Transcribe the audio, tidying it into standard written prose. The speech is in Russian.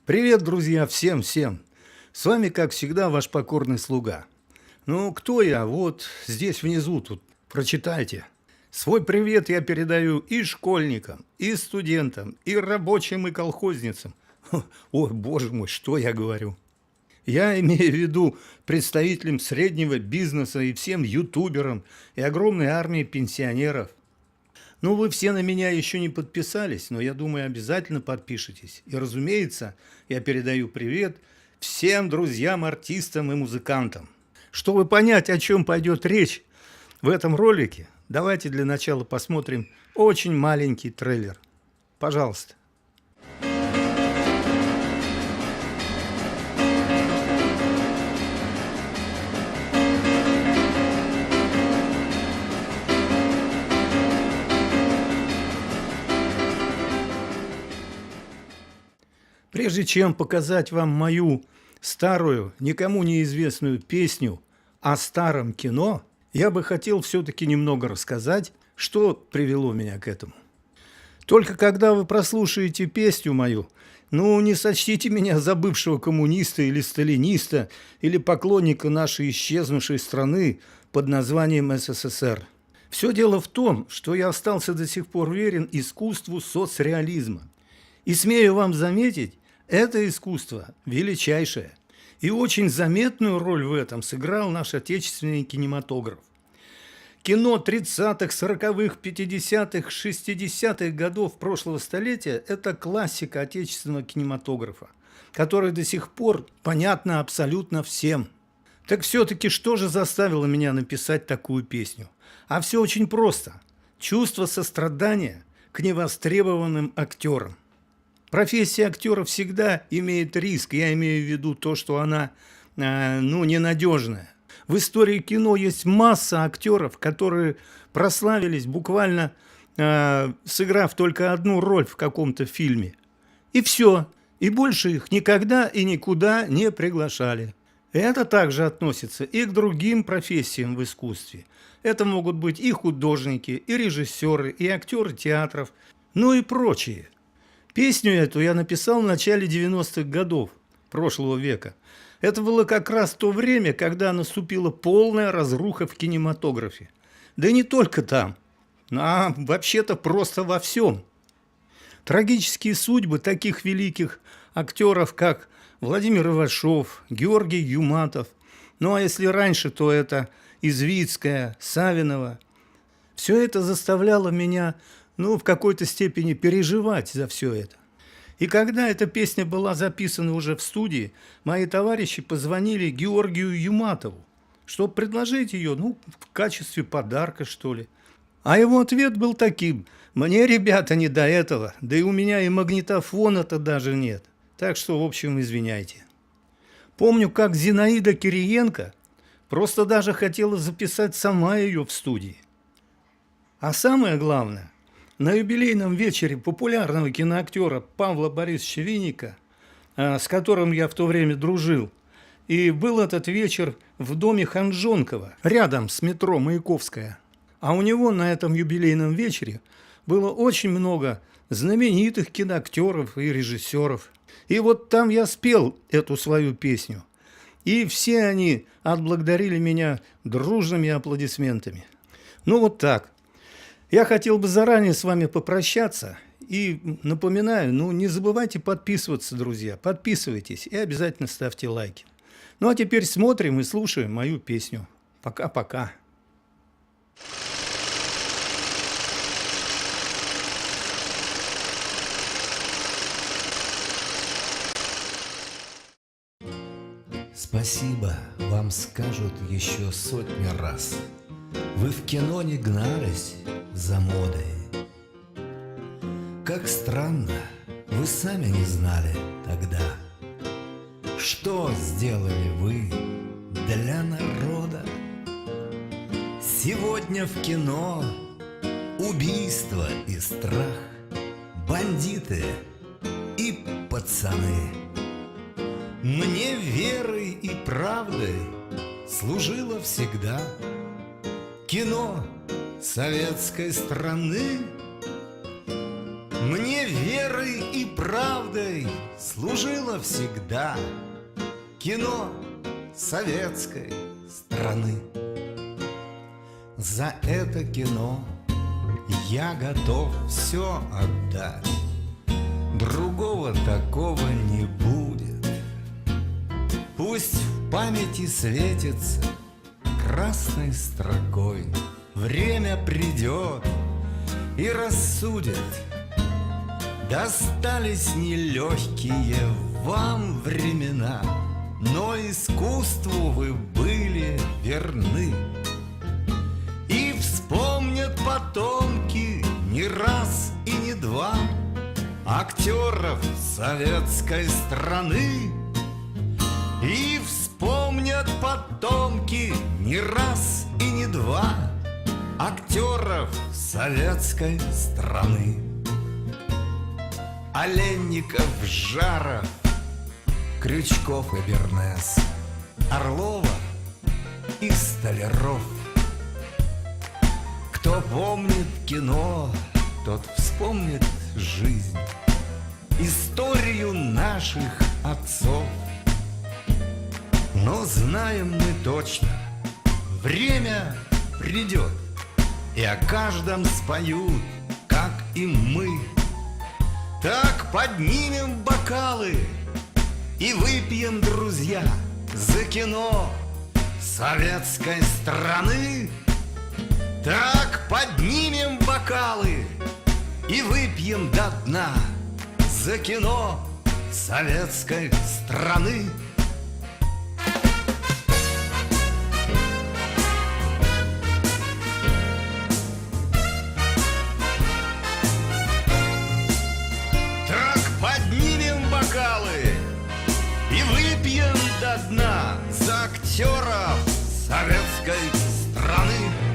Привет, друзья, всем-всем! С вами, как всегда, ваш покорный слуга. Ну, кто я? Вот здесь внизу, тут, прочитайте. Свой привет я передаю и школьникам, и студентам, и рабочим, и колхозницам. Ой, боже мой, что я говорю? Я имею в виду представителям среднего бизнеса и всем ютуберам, и огромной армии пенсионеров. Ну, вы все на меня еще не подписались, но я думаю, обязательно подпишитесь. И, разумеется, я передаю привет всем друзьям, артистам и музыкантам. Чтобы понять, о чем пойдет речь в этом ролике, давайте для начала посмотрим очень маленький трейлер. Пожалуйста. Прежде чем показать вам мою старую, никому неизвестную песню о старом кино, я бы хотел все-таки немного рассказать, что привело меня к этому. Только когда вы прослушаете песню мою, ну, не сочтите меня за бывшего коммуниста или сталиниста, или поклонника нашей исчезнувшей страны под названием СССР. Все дело в том, что я остался до сих пор верен искусству соцреализма. И смею вам заметить, это искусство величайшее. И очень заметную роль в этом сыграл наш отечественный кинематограф. Кино 30-х, 40-х, 50-х, 60-х годов прошлого столетия – это классика отечественного кинематографа, которая до сих пор понятна абсолютно всем. Так все-таки что же заставило меня написать такую песню? А все очень просто. Чувство сострадания к невостребованным актерам. Профессия актера всегда имеет риск, я имею в виду то, что она ненадежная. В истории кино есть масса актеров, которые прославились, буквально сыграв только одну роль в каком-то фильме. И все, и больше их никогда и никуда не приглашали. Это также относится и к другим профессиям в искусстве. Это могут быть и художники, и режиссеры, и актеры театров, ну и прочие. Песню эту я написал в начале 90-х годов прошлого века. Это было как раз то время, когда наступила полная разруха в кинематографе. Да и не только там, а вообще-то просто во всем. Трагические судьбы таких великих актеров, как Владимир Ивашов, Георгий Юматов, ну а если раньше, то это Извицкая, Савинова. Все это заставляло меня в какой-то степени переживать за все это. И когда эта песня была записана уже в студии, мои товарищи позвонили Георгию Юматову, чтобы предложить ее, в качестве подарка, что ли. А его ответ был таким: мне, ребята, не до этого, да и у меня и магнитофона-то даже нет. Так что, в общем, извиняйте. Помню, как Зинаида Кириенко просто даже хотела записать сама ее в студии. А самое главное, на юбилейном вечере популярного киноактера Павла Борисовича Винника, с которым я в то время дружил, и был этот вечер в доме Ханжонкова, рядом с метро Маяковская. А у него на этом юбилейном вечере было очень много знаменитых киноактеров и режиссеров. И вот там я спел эту свою песню, и все они отблагодарили меня дружными аплодисментами. Ну вот так. Я хотел бы заранее с вами попрощаться и напоминаю, не забывайте подписываться, друзья, подписывайтесь и обязательно ставьте лайки. Ну а теперь смотрим и слушаем мою песню. Пока-пока. Спасибо вам скажут еще сотни раз. Вы в кино не гнались за модой. Как странно, вы сами не знали тогда, что сделали вы для народа. Сегодня в кино убийство и страх, бандиты и пацаны. Мне верой и правдой служила всегда Кино советской страны мне верой и правдой служило всегда. Кино советской страны. За это кино я готов все отдать. Другого такого не будет. Пусть в памяти светится красной строкой. Время придет и рассудит. Достались нелегкие вам времена, но искусству вы были верны. И вспомнят потомки не раз и не два актеров советской страны. И вспомнят потомки не раз и не два актеров советской страны. Оленников, Жаров, Крючков и Бернес, Орлова и Столяров. Кто помнит кино, тот вспомнит жизнь, историю наших отцов. Но знаем мы точно, время придет, и о каждом споют, как и мы. Так поднимем бокалы и выпьем, друзья, за кино советской страны. Так поднимем бокалы и выпьем до дна за кино советской страны. И выпьем до дна за актеров советской страны.